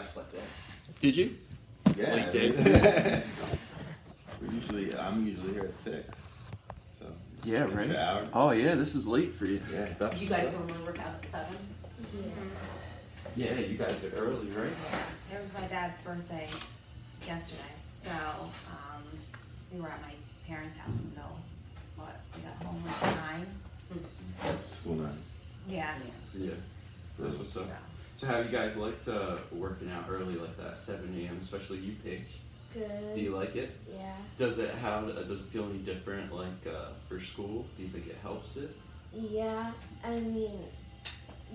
I slept in. Did you? Yeah. Late day? I'm usually here at 6. So. Yeah, extra right. hour. Oh yeah, this is late for you. Yeah. That's You guys normally work out at 7? Yeah, you guys are early, right? Yeah, it was my dad's birthday yesterday, so we were at my parents' house until we got home like 9. School 9. Yeah. Yeah. That's what's up. So. So how have you guys liked working out early like that, 7 a.m., especially you, Paige? Good. Do you like it? Yeah. Does it feel any different like for school? Do you think it helps it? Yeah. I mean,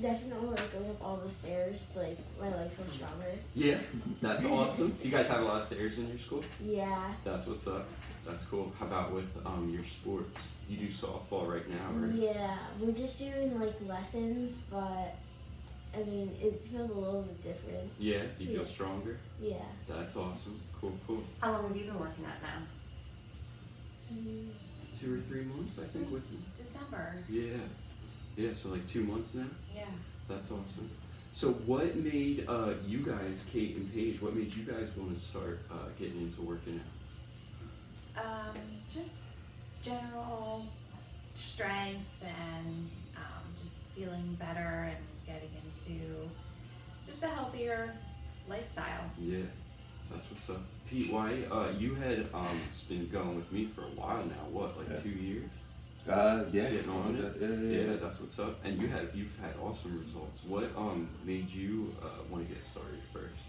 definitely like going up all the stairs, like my legs feel stronger. Yeah, that's awesome. You guys have a lot of stairs in your school? Yeah. That's what's up. That's cool. How about with your sports? You do softball right now, right? Yeah. We're just doing like lessons, but I mean, it feels a little bit different. Yeah. Do you feel Yeah. stronger? Yeah. That's awesome. Cool, cool. How long have you been working out now? 2 or 3 months, I think. With Since December. Yeah. Yeah. So like 2 months now. Yeah. That's awesome. So what made you guys, Kate and Paige, what made you guys want to start getting into working out? Just general strength and just feeling better and getting into just a healthier lifestyle. Yeah, that's what's up. Pete, why you had been going with me for a while now? What, like 2 years? Yeah. Getting on it. Yeah. That's what's up. And you've had awesome results. What made you want to get started first?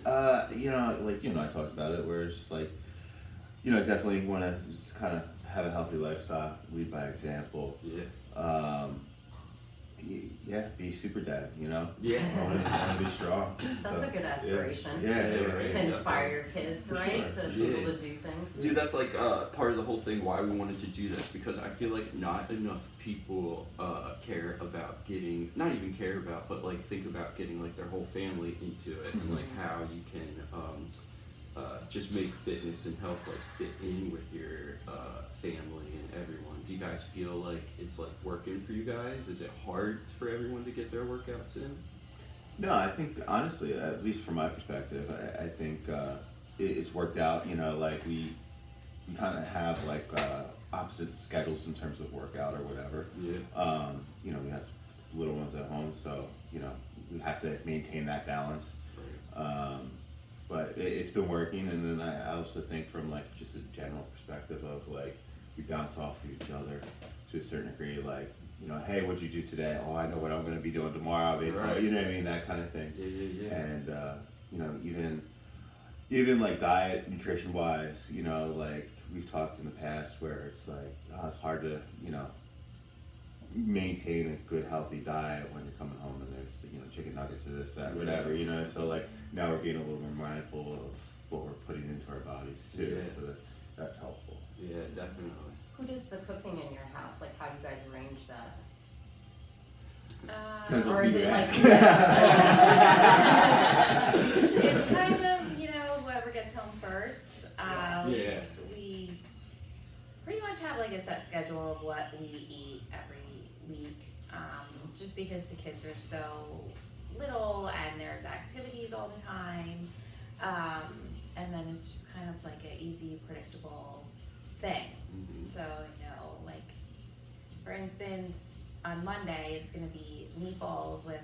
I talked about it, where it's just like, definitely want to just kind of have a healthy lifestyle, lead by example. Yeah. Be super dad, Yeah. I want to be strong. That's a good aspiration. Yeah. Right. To inspire your kids, For right? sure. To be able to do things. Dude, that's like part of the whole thing why we wanted to do this, because I feel like not enough people care about getting, not even care about, but like think about getting like their whole family into it, and like how you can just make fitness and health like fit in with your family and everyone. Do you guys feel like it's like working for you guys? Is it hard for everyone to get their workouts in? No, I think honestly, at least from my perspective, I think it's worked out. Like we kind of have like opposite schedules in terms of workout or whatever. Yeah. We have little ones at home, so we have to maintain that balance. Right. But it's been working, and then I also think from like just a general perspective of like we bounce off of each other to a certain degree. Like hey, what'd you do today? Oh, I know what I'm going to be doing tomorrow. Basically, Right. you know what I mean, that kind of thing. Yeah. And even like diet, nutrition wise, like we've talked in the past where it's like it's hard to maintain a good healthy diet when you're coming home and there's chicken nuggets or this, that, whatever, so like now we're being a little more mindful of what we're putting into our bodies too. Yeah. So that's helpful. Yeah, definitely. Who does the cooking in your house? Like, how do you guys arrange that? Depends on Or who is you it like, ask. It's kind of, whoever gets home first. Yeah. We pretty much have like a set schedule of what we eat every week, just because the kids are so little and there's activities all the time. And then it's just kind of like an easy, predictable thing. Mm-hmm. So, like, for instance, on Monday, it's going to be meatballs with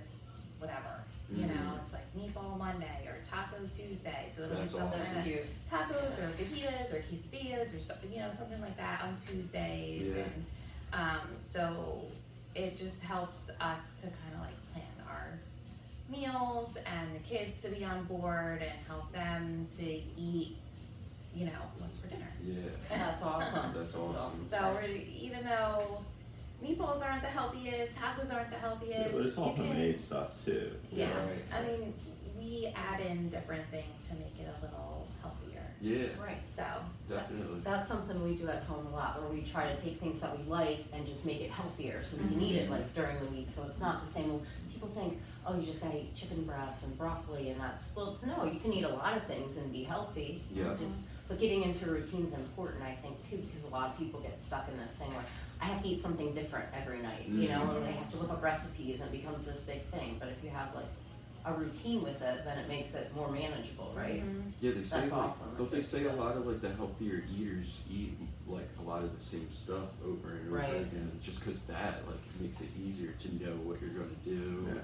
whatever. Mm-hmm. It's like Meatball Monday or Taco Tuesday. So it'll That's be something that's like cute. tacos or fajitas or quesadillas or something, something like that on Tuesdays. Yeah. And so it just helps us to kind of like plan our meals and the kids to be on board and help them to eat, what's for dinner. Yeah. That's awesome. That's awesome. So even though meatballs aren't the healthiest, tacos aren't the healthiest. But it's all you can- homemade stuff too. Yeah, Right. I mean, we add in different things to make it a little healthier. Yeah, Right. So, definitely. That's something we do at home a lot, where we try to take things that we like and just make it healthier, so we can eat it like during the week. So it's not the same. People think, oh, you just gotta eat chicken breasts and broccoli, and no. You can eat a lot of things and be healthy. Yeah. It's just, but getting into routine is important, I think, too, because a lot of people get stuck in this thing where I have to eat something different every night, and they have to look up recipes, and it becomes this big thing. But if you have like a routine with it, then it makes it more manageable, right? Mhm. Yeah, they say That's like, awesome. don't they say a Yeah. lot of like the healthier eaters eat like a lot of the same stuff over and over Right. again, just because that like makes it easier to know what you're going to do. Yeah. And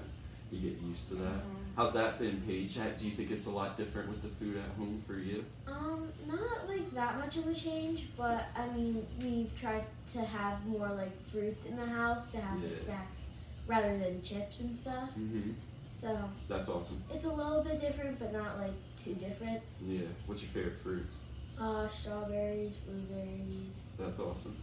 you get used to that. Mhm. How's that been, Paige? Do you think it's a lot different with the food at home for you? Not like that much of a change, but I mean, we've tried to have more like fruits in the house to have Yeah. the snacks rather than chips and stuff. Mm-hmm. So That's awesome. it's a little bit different, but not like too different. Yeah. What's your favorite fruits? Strawberries, blueberries. That's awesome.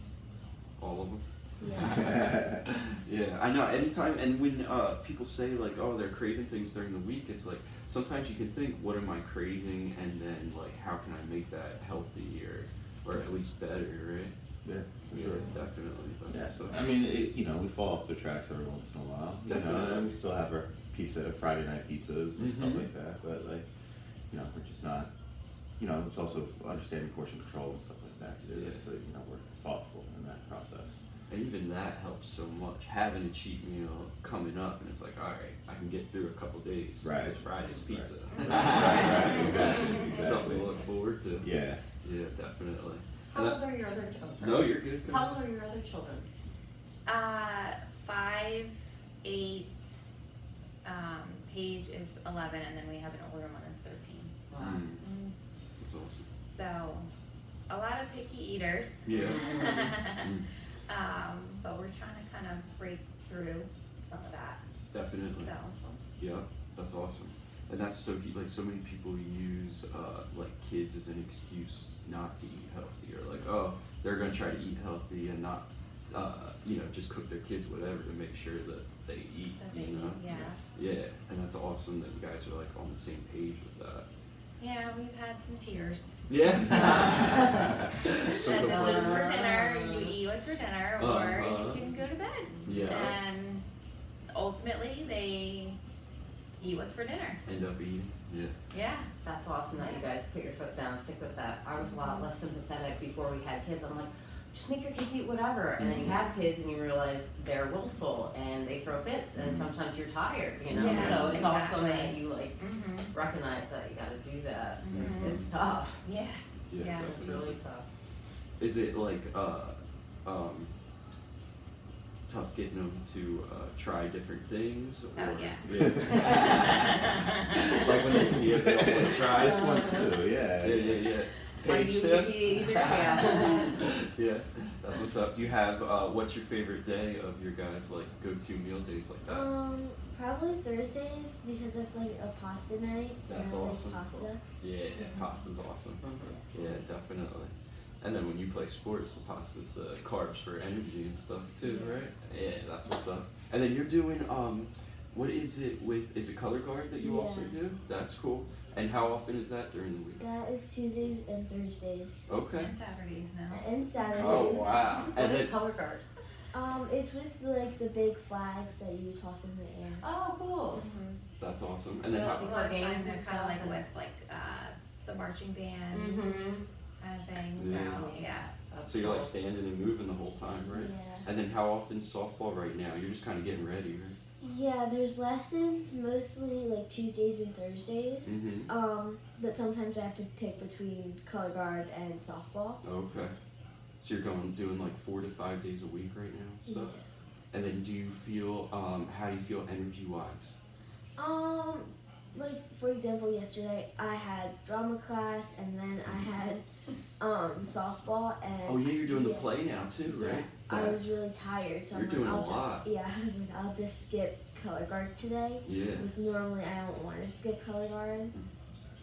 All of them. Yeah. Yeah, I know. Anytime, and when people say like, "Oh, they're craving things during the week," it's like sometimes you can think, "What am I craving?" And then like, how can I make that healthy or at least better, right? Yeah, for Yeah, sure. definitely. That's Yeah, what's up. I mean, we fall off the tracks every once in a while. You know, Definitely. and we still have our Friday night pizzas and stuff Mhm. like that. But like, we're just not. It's also understanding portion control and stuff like that too. Yeah. So we're thoughtful in that process. And even that helps so much. Having a cheat meal coming up, and it's like, all right, I can get through a couple days. Right. It's Friday's pizza. Right, exactly. Something to look forward to. Yeah. Yeah, definitely. How And old are your other children? no, you're good. Go How ahead. old are your other children? 5, 8, Paige is 11, and then we have an older one that's 13. Wow. Mm, that's awesome. So, a lot of picky eaters. Yeah. Mm, But we're trying to kind of break through some of that. definitely. So, Yeah, that's awesome. And that's so like so many people use like kids as an excuse not to eat healthy, or like, oh, they're gonna try to eat healthy and not just cook their kids whatever to make sure that they eat. that You they- know. yeah. Yeah, and that's awesome that you guys are like on the same page with that. Yeah, we've had some tears. Yeah. That Some this is for complaints. dinner, you eat what's for dinner, or Uh-huh. you can go to bed. Yeah. And ultimately, they eat what's for dinner. End up eating. Yeah. Yeah. That's awesome that you guys put your foot down, stick with that. I was a lot less sympathetic before we had kids. I'm like, just make your kids eat whatever. And then you have kids and you realize they're willful and they throw fits and sometimes you're tired, Yeah, so it's awesome exactly. that you Mm-hmm. recognize that you gotta do that. Mhm. It's tough. Yeah. Yeah. Yeah. It's Definitely. really tough. Is it like tough getting them to try different things? Oh, or- yeah. It's like when they see it, they don't want to try. This one too, yeah. Yeah. Are Page you tip? picky eater? Yeah. Yeah, that's what's up. Do you have what's your favorite day of your guys' like go-to meal days like that? Probably Thursdays because that's like a pasta night. That's and I like awesome. pasta. Yeah, pasta's awesome. Yeah, definitely. And then when you play sports, the pasta's the carbs for energy and stuff too, Yeah. right? Yeah, that's what's up. And then you're doing what is it with? Is it color guard that you also Yeah. do? That's cool. And how often is that during the week? That is Tuesdays and Thursdays. Okay. And Saturdays now. And Saturdays. Oh wow. What And is then color guard? It's with like the big flags that you toss in the air. Oh, cool. Mm-hmm. that's awesome. So And then a how? lot of For times games they're and kind of stuff like and- with the marching band Mm-hmm. kind of thing. Yeah. So yeah. So you're like standing and moving the whole time, right? Yeah. And then how often softball right now? You're just kind of getting ready, right? Yeah, there's lessons mostly like Tuesdays and Thursdays. Mm-hmm. But sometimes I have to pick between color guard and softball. Okay. So you're doing like 4 to 5 days a week right now. So. And then do you feel how do you feel energy wise? Like for example, yesterday I had drama class and then I had softball and Oh yeah, you're doing the yeah. play now too, right? I was really tired, so You're I'm like, doing a I'll lot. Yeah, I was like, I'll just skip color guard today. Yeah. Which normally I don't want to skip color guard,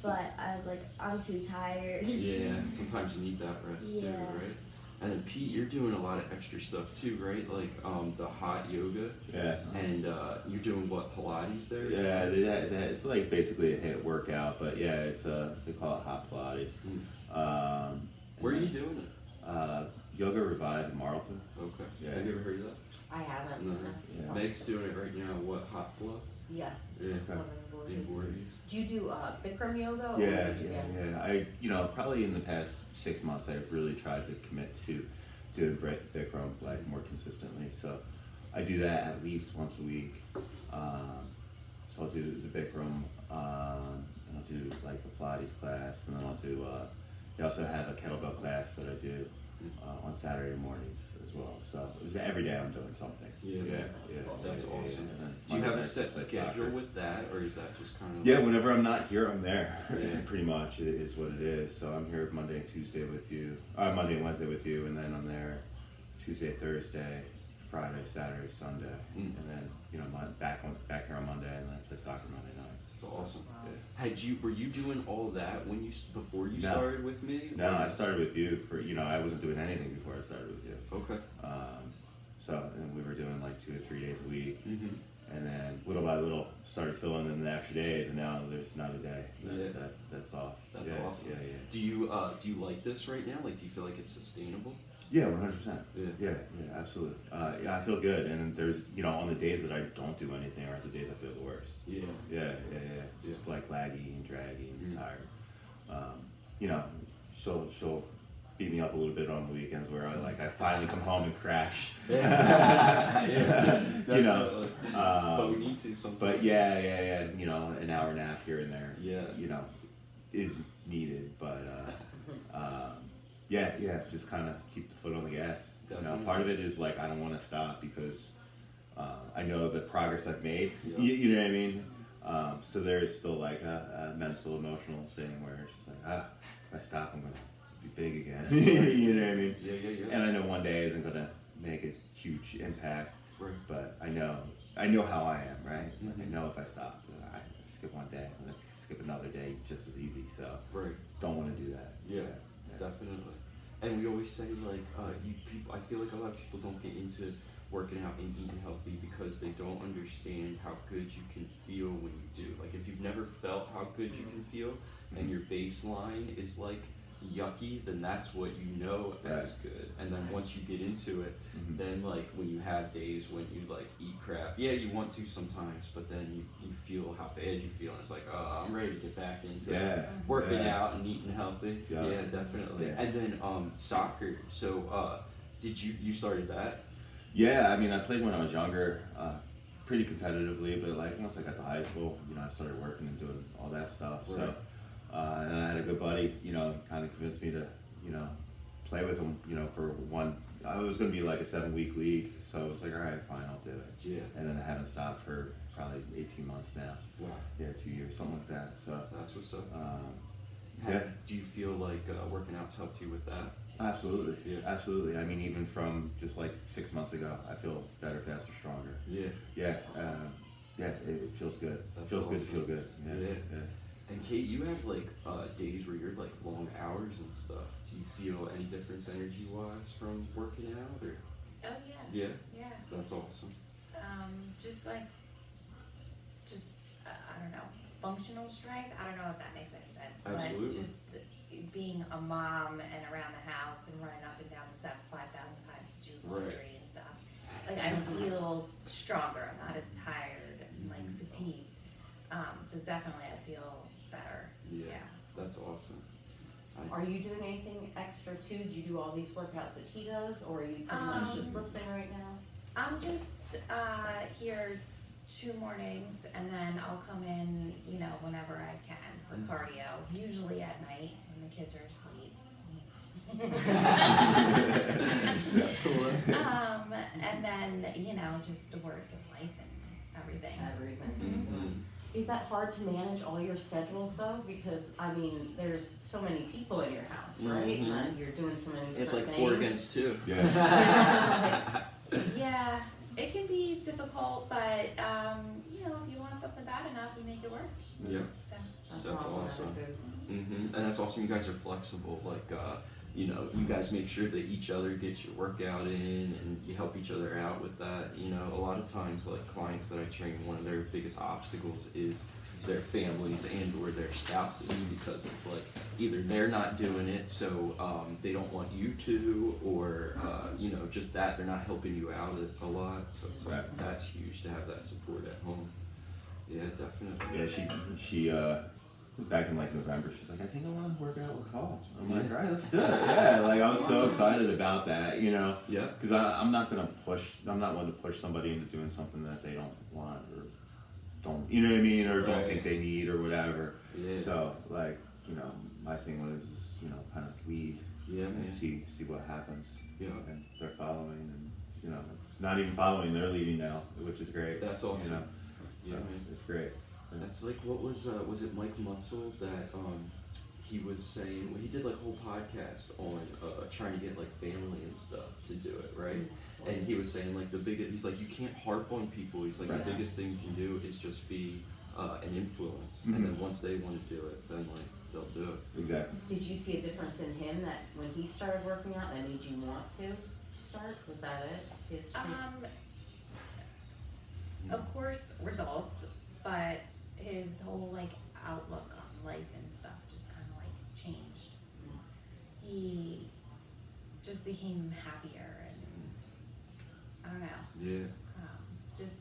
but I was like, I'm too tired. Yeah. Sometimes you need that rest too, Yeah. right? And then Pete, you're doing a lot of extra stuff too, right? Like the hot yoga, Yeah. and you're doing what, Pilates there? Yeah, it's like basically a HIIT workout, but yeah, it's they call it hot Pilates. Where are and you doing it? then, Yoga Revive in Marlton. Okay. Yeah. Have you ever heard of that? I haven't. No. Yeah. Meg's doing it right now. What, hot flow? Yeah. Yeah. Okay. Big board. Do you do Bikram yoga? Or Yeah, do you- yeah. I probably in the past 6 months I've really tried to commit to doing Bikram like more consistently. So I do that at least once a week. So I'll do the Bikram, and I'll do like the Pilates class, and then I'll do, they also have a kettlebell class that I do on Saturday mornings as well. So every day I'm doing something. That's awesome. And Do you Monday have a nights I set play schedule soccer. with that, or is that just kind of? Yeah, whenever I'm not here, I'm there. Yeah. Pretty much, it is what it is. So I'm here Monday and Tuesday with you, Monday and Wednesday with you, and then I'm there Tuesday, Thursday, Friday, Saturday, Sunday, and then back here on Monday, and then play soccer Monday nights. That's awesome. Yeah. Were you doing all that before you No. started with me? No, I started with you for I wasn't doing anything before I started with you. Okay. And we were doing like 2 or 3 days a week. Mm-hmm. And then little by little started filling in the extra days, and now there's not a day that's off. That's awesome. Yeah. Do you like this right now? Like, do you feel like it's sustainable? Yeah, 100%. Yeah. Yeah, absolutely. I feel good, and there's on the days that I don't do anything are the days I feel the worst. Yeah. Just like laggy and draggy and tired. She'll beat me up a little bit on the weekends where I finally come home and crash. Definitely. But we need to sometimes. But yeah. An hour nap here and there. Yes. Is needed, but just kind of keep the foot on the gas. Definitely. Part of it is like I don't want to stop because I know the progress I've made. Yeah. You know what I mean? So there is still like a mental, emotional thing where it's just like if I stop, I'm gonna be big again. You know what I mean? Yeah. And I know one day isn't gonna make a huge impact, Right. but I know how I am, right? Like I know if I stop, I skip one day, I'm gonna skip another day just as easy. So Right. don't want to do that. Yeah. Definitely. And we always say like I feel like a lot of people don't get into working out and eating healthy because they don't understand how good you can feel when you do. Like if you've never felt how good you can feel and your baseline is like yucky, then that's what you know as good. And then once you get into it, then like when you have days when you like eat crap, yeah, you want to sometimes, but then you feel how bad you feel and it's like, oh, I'm ready to get back into working out and eating healthy. Yeah, definitely. Yeah. And then soccer. So did you started that? Yeah, I mean, I played when I was younger, pretty competitively, but like once I got to high school, I started working and doing all that stuff. Right. So, and I had a good buddy, kind of convinced me to, play with him, for one. I was going to be like a 7-week league, so I was like, all right, fine, I'll do it. Yeah. And then I haven't stopped for probably 18 months now. Wow. Yeah, 2 years, something like that. So. That's what's up. Yeah. Do you feel like working out's helped you with that? Absolutely. Yeah. Absolutely. I mean, even from just like 6 months ago, I feel better, faster, stronger. Yeah. Yeah. It feels good. That's Feels good to awesome. feel good. Yeah. And Kate, you have like days where you're like long hours and stuff. Do you feel any difference energy wise from working out or? Oh yeah. Yeah. That's awesome. I don't know, functional strength. I don't know if that makes any sense, Absolutely. but just being a mom and around the house and running up and down the steps 5,000 times to do laundry and stuff. Like I feel stronger. I'm not as tired and like fatigued. So definitely I feel better. Yeah. That's awesome. Are you doing anything extra too? Do you do all these workouts that he does, or are you pretty much just lifting right now? I'm just here 2 mornings, and then I'll come in, whenever I can for cardio. Usually at night when the kids are asleep. That's cool. And then just the work and life and everything. Mm-hmm. Is that hard to manage all your schedules though? Because I mean, there's so many people in your house, right? Mhm. And you're doing so many different It's like things. 4 against 2. Yeah. Yeah, it can be difficult, but if you want something bad enough, you make it work. Yeah. So. That's awesome. attitude. And that's awesome. You guys are flexible. Like, you guys make sure that each other gets your workout in, and you help each other out with that. A lot of times, like clients that I train, one of their biggest obstacles is their families and or their spouses, because it's like either they're not doing it, so they don't want you to, or just that they're not helping you out a lot. So it's like that's huge to have that support at home. Yeah, definitely. Yeah, she back in like November, she's like, I think I want to work out with Paul. I'm like, all right, let's do it. Yeah, like I was so excited about that, Yeah. because I'm not one to push somebody into doing something that they don't want or don't, you know what I mean, or don't Right. think they need or whatever. Yeah. So like, you know, my thing was, you know, kind of lead Yeah, and man. see what happens. Yeah. And they're following, and you know, it's not even following, they're leading now, which is great. That's awesome. You know, Yeah, so man. it's great. That's like, what was it Mike Mutzel that he was saying, well, he did like a whole podcast on trying to get like family and stuff to do it, right? And he was saying like he's like, you can't harp on people. He's like, Right. the biggest thing you can do is just be an influence, Mhm. and then once they want to do it, then like they'll do it. Exactly. Did you see a difference in him that when he started working out that made you want to start? Was that it? His Of course, results, but his whole like outlook on life and stuff just kind of like changed. He just became happier, and I don't know, Yeah, just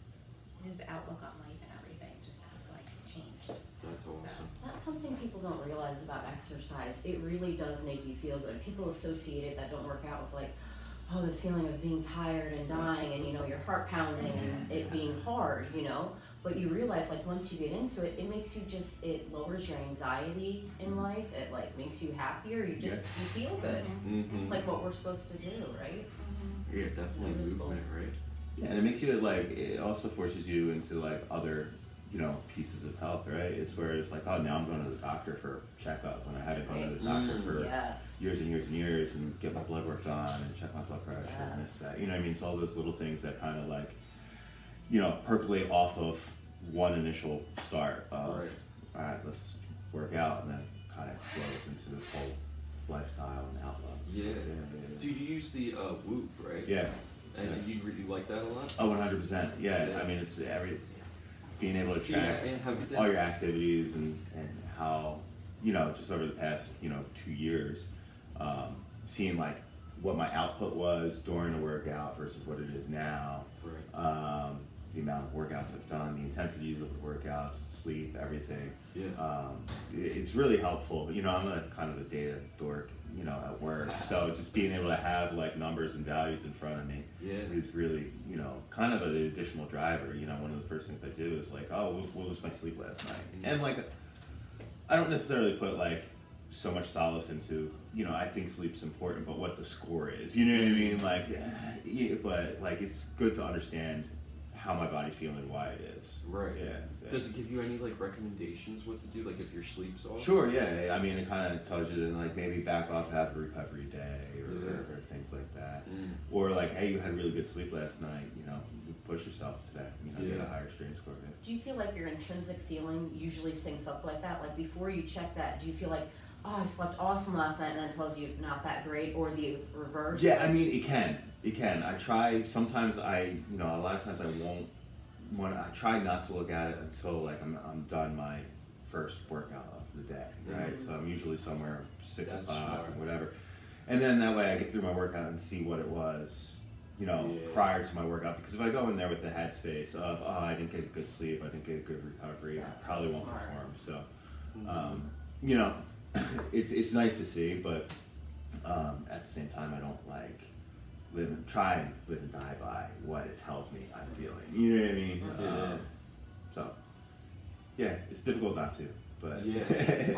his outlook on life and everything just kind of like changed. that's awesome. That's something people don't realize about exercise. It really does make you feel good. People associate it that don't work out with like, oh, this feeling of being tired and dying and, you know, your heart pounding and it being hard, you know. But you realize like once you get into it, it makes you it lowers your anxiety in life. It like makes you happier. You feel good. Mm-hmm. It's like what we're supposed to do, right? Yeah, definitely Noticeable. movement, right? Yeah, and it makes you like, it also forces you into like other, you know, pieces of health, right? It's where it's like, oh, now I'm going to the doctor for a checkup when I had to go to the doctor for Yes. years and years and years and get my blood work done and check my blood pressure and this, that. You know what I mean? It's all those little things that kind of like, you know, percolate off of one initial start of, Right. all right, let's work out, and then kind of explodes into this whole lifestyle and outlook. Yeah. Yeah. Do you use the Whoop, right? Yeah. And you really like that a lot? Oh, 100%. Yeah. Yeah. I mean, it's being able to See, track and have you all your activities and how, you know, just over the past, you know, 2 years, seeing like what my output was during the workout versus what it is now. Right. The amount of workouts I've done, the intensities of the workouts, sleep, everything. Yeah. It's really helpful. You know, I'm a kind of a data dork, you know, at work. So just being able to have like numbers and values in front of me Yeah. is really, you know, kind of an additional driver. You know, one of the first things I do is like, oh, what was my sleep last night? And like, I don't necessarily put like so much solace into, you know, I think sleep's important, but what the score is, you know what I mean? Like, yeah, but like, it's good to understand how my body's feeling and why it is. Right. Yeah. Does it give you any like recommendations what to do, like if your sleep's off? Sure, yeah. I mean, it kind of tells you to like maybe back off, have a recovery day Yeah. or things like that. Mm. Or like, hey, you had really good sleep last night, you know, you push yourself today, you know, get Yeah. a higher strain score. Yeah. Do you feel like your intrinsic feeling usually syncs up like that? Like before you check that, do you feel like, oh, I slept awesome last night, and then it tells you not that great, or the reverse? Yeah, I mean, it can. I try, sometimes a lot of times I won't I try not to look at it until like I'm done my first workout of the day, right? Mhm. So I'm usually somewhere 6 That's o'clock smart. or whatever. And then that way I get through my workout and see what it was, you know, Yeah. prior to my workout. Because if I go in there with the headspace of, oh, I didn't get good sleep, I didn't get good recovery, That's I probably won't smart. perform. So, Mhm. you know, it's nice to see, but at the same time, I don't like try and live and die by what it tells me I'm feeling. You know what I mean? Yeah. So, yeah, it's difficult not to, but Yeah,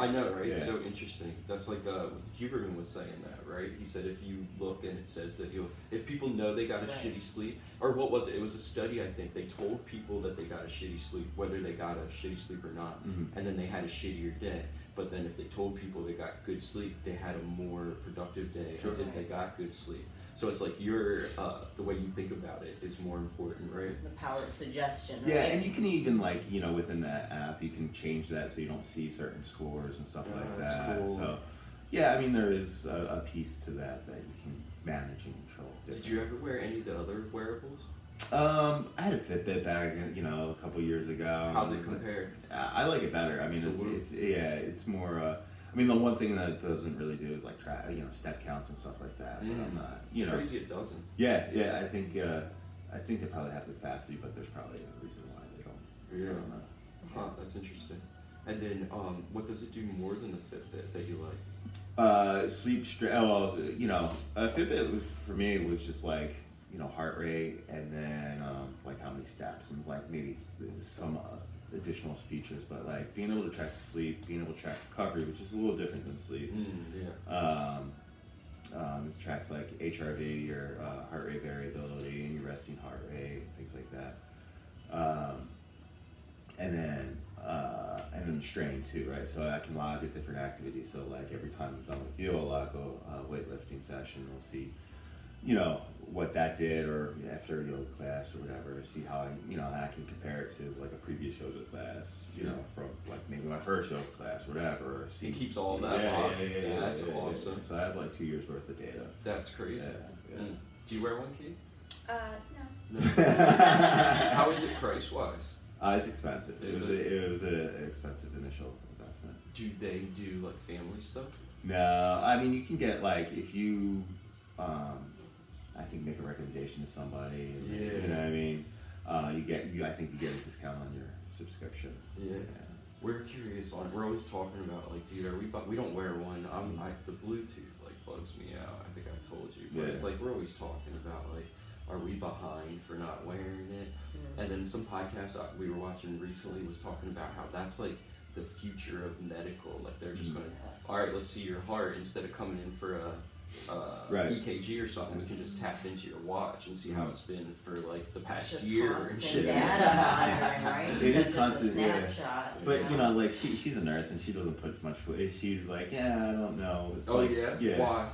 I know, right? It's Yeah. so interesting. That's like Huberman was saying that, right? He said if you look and it says that if people know they got a Right. shitty sleep, or what was it? It was a study, I think. They told people that they got a shitty sleep, whether they got a shitty sleep or not, Mhm. and then they had a shittier day. But then if they told people they got good sleep, they had a more productive day, Sure. as if they got good sleep. So it's like the way you think about it is more important, right? The power of suggestion, right? Yeah, and you can even like, you know, within that app, you can change that so you don't see certain scores and stuff Oh, like that's that. cool. So, yeah, I mean, there is a piece to that you can manage and control. Did you ever wear any of the other wearables? I had a Fitbit back, you know, a couple years ago. How's it compare? I like it better. I mean, The Whoop? it's more. I mean, the one thing that it doesn't really do is like track, you know, step counts and stuff like that. But I'm not, you It's know. crazy it doesn't. Yeah. I think they probably have the capacity, but there's probably a reason why they don't. Yeah. I don't know. Huh, that's interesting. And then, what does it do more than the Fitbit that you like? Sleep stress. Oh, well, you know, Fitbit was for me was just like, you know, heart rate and then like how many steps and like maybe some additional features, but like being able to track sleep, being able to track recovery, which is a little different than sleep. Yeah. It tracks like HRV, your heart rate variability, and your resting heart rate, things like that. And then strain too, right? So I can log at different activities. So like every time I'm done with you, I'll log a weightlifting session. We'll see, what that did, or after a yoga class or whatever. See how I can compare it to like a previous yoga class, from like maybe my first yoga class, whatever. Or see. It keeps all that logged. Yeah, that's awesome. So I have like 2 years worth of data. That's crazy. Yeah. Do you wear one, Kate? No. No. How is it price wise? It's expensive. It was an expensive initial investment. Do they do like family stuff? No, I mean you can get like if you, I think make a recommendation to somebody. And, You know what I mean? I think you get a discount on your subscription. Yeah. We're curious on. We're always talking about like, dude, we don't wear one. The Bluetooth like bugs me out. I think I've told you, but it's like we're always talking about like, are we behind for not wearing it? And then some podcast we were watching recently was talking about how that's like the future of medical. Like they're just going, all right, let's see your heart instead of coming in for a EKG or something. We can just tap into your watch and see how it's been for like the past Just year and constant shit. data monitoring, right? It is Just constant, a yeah. snapshot. But like she's a nurse and she doesn't put much. She's like, I don't know. It's Oh like, yeah? Why?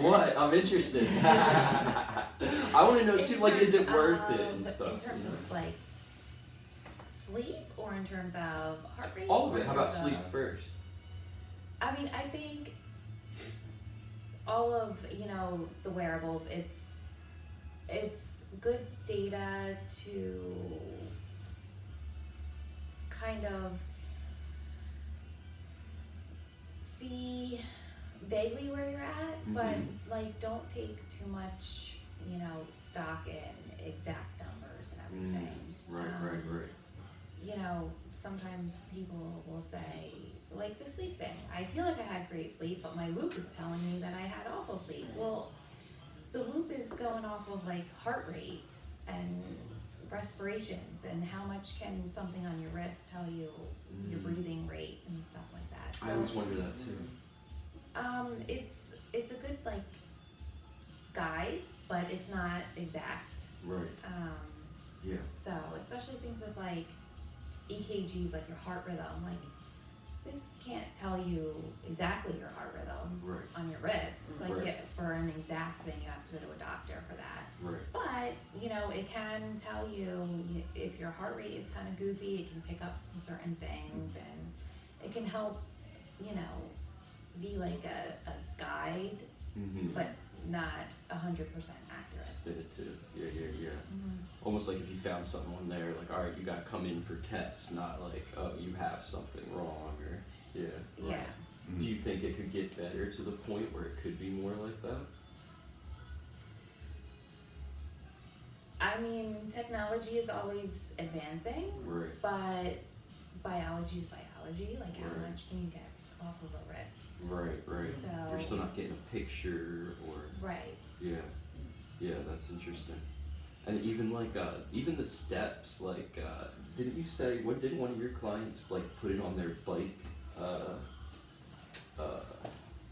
What? I'm interested. I want to know too. Like, is it worth it and stuff? In terms of like sleep, or in terms of heart rate? All of or it. How about the- sleep first? I mean, I think all of the wearables. It's good data to kind of see vaguely where you're at, but like don't take too much stock in exact numbers and everything. Right. Sometimes people will say, like the sleep thing, I feel like I had great sleep, but my Whoop is telling me that I had awful sleep. Well, the Whoop is going off of like heart rate and respirations, and how much can something on your wrist tell you your breathing rate and stuff like that. I always wonder that too. It's a good like guide, but it's not exact. Right. Yeah. So especially things with like EKGs, like your heart rhythm, like this can't tell you exactly your heart rhythm on your wrist. It's like for an exact thing, you have to go to a doctor for that. Right. But it can tell you if your heart rate is kind of goofy. It can pick up some certain things, and it can help be like a guide, but not 100% accurate. Fit it too. Yeah. Almost like if you found something on there, like, all right, you gotta come in for tests, not like, oh, you have something wrong, or Yeah. Do you think it could get better to the point where it could be more like that? I mean, technology is always advancing, Right. but biology is biology. Like, how much can you get off of a wrist? Right. So You're still not getting a picture, or right. yeah, that's interesting. And even like even the steps, like didn't you say didn't one of your clients like put it on their bike?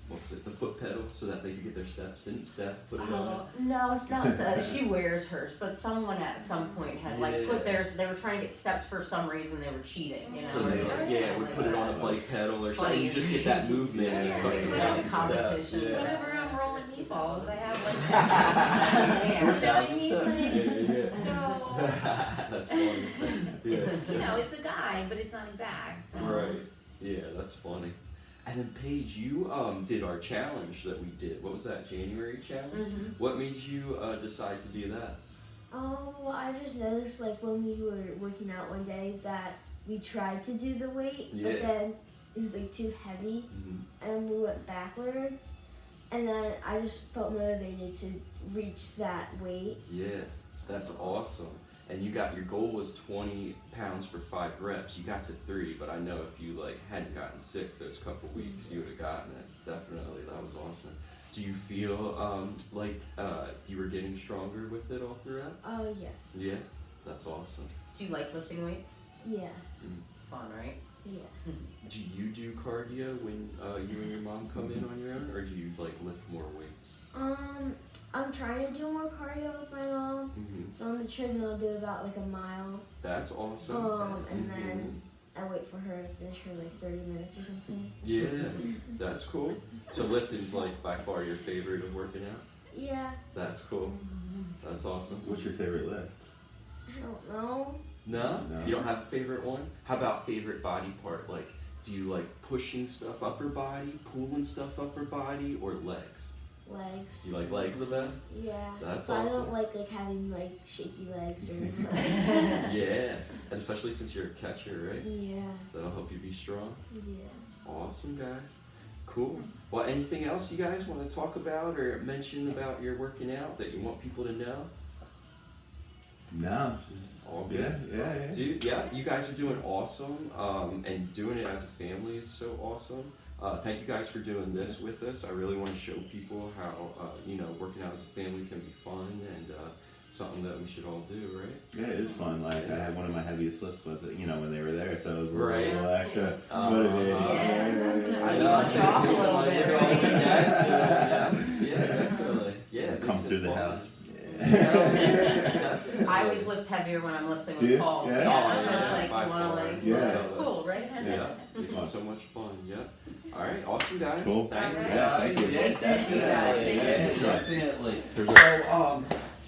What was it? The foot pedal, so that they could get their steps. Didn't Steph put it on it? No, it's not. She wears hers, but someone at some point had like put theirs. They were trying to get steps for some reason. They were cheating, So they would put it on a bike pedal or something. You just get that movement. And it's like a competition. Yeah. Whenever I'm rolling meatballs, I have like 4,000 you know what I mean? steps. Like, so That's funny. Yeah. it's a guide, but it's not exact. So. Right. Yeah, that's funny. And then Paige, you did our challenge that we did. What was that, January challenge? What made you decide to do that? Well, I just noticed like when we were working out one day that we tried to do the weight, but then it was like too heavy, and we went backwards, and then I just felt motivated to reach that weight. Yeah, that's awesome. And your goal was 20 pounds for 5 reps. You got to 3, but I know if you like hadn't gotten sick those couple weeks, you would have gotten it. Definitely, that was awesome. Do you feel like you were getting stronger with it all throughout? Oh yeah. Yeah, that's awesome. Do you like lifting weights? Yeah. It's fun, right? Yeah. Do you do cardio when you and your mom come in on your own, or do you like lift more weights? I'm trying to do more cardio with my mom. So on the treadmill I do about like a mile. That's awesome. And then I wait for her to finish her like 30 minutes or something. Yeah, that's cool. So lifting's like by far your favorite of working out? Yeah. That's cool. That's awesome. What's your favorite lift? I don't know. No? No. You don't have a favorite one? How about favorite body part? Like, do you like pushing stuff upper body, pulling stuff upper body, or legs? Legs. You like legs the best? Yeah. That's but I awesome. don't like having like shaky legs or Yeah, and especially since you're a catcher, right? Yeah. That'll help you be strong. Yeah. Awesome, guys. Cool. Well, anything else you guys want to talk about or mention about your working out that you want people to know? No, just All good. yeah. Dude, yeah, you guys are doing awesome, and doing it as a family is so awesome. Thank you guys for doing this with us. I really want to show people how, working out as a family can be fun and something that we should all do, right? Yeah, it is fun. Like I had one of my heaviest lifts with it, when they were there, so it was a Right. little extra Uh, motivating. Yeah, definitely. I You know. wanna show off a little Like, bit, look at all right? the dads doing it, yeah, definitely. Yeah, it Come makes it through the fun. house. Definitely. I always lift heavier when I'm lifting Do with you? Paul. Yeah. Oh, It's yeah, like by you wanna far. like, Yeah. it's cool, right? Yeah, it's so much fun. Yeah. All right, awesome guys. Cool. Thank you All right. Yeah, thank you. guys. Nice to meet you guys. Yeah, Yeah, sure. definitely. For So,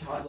Todd.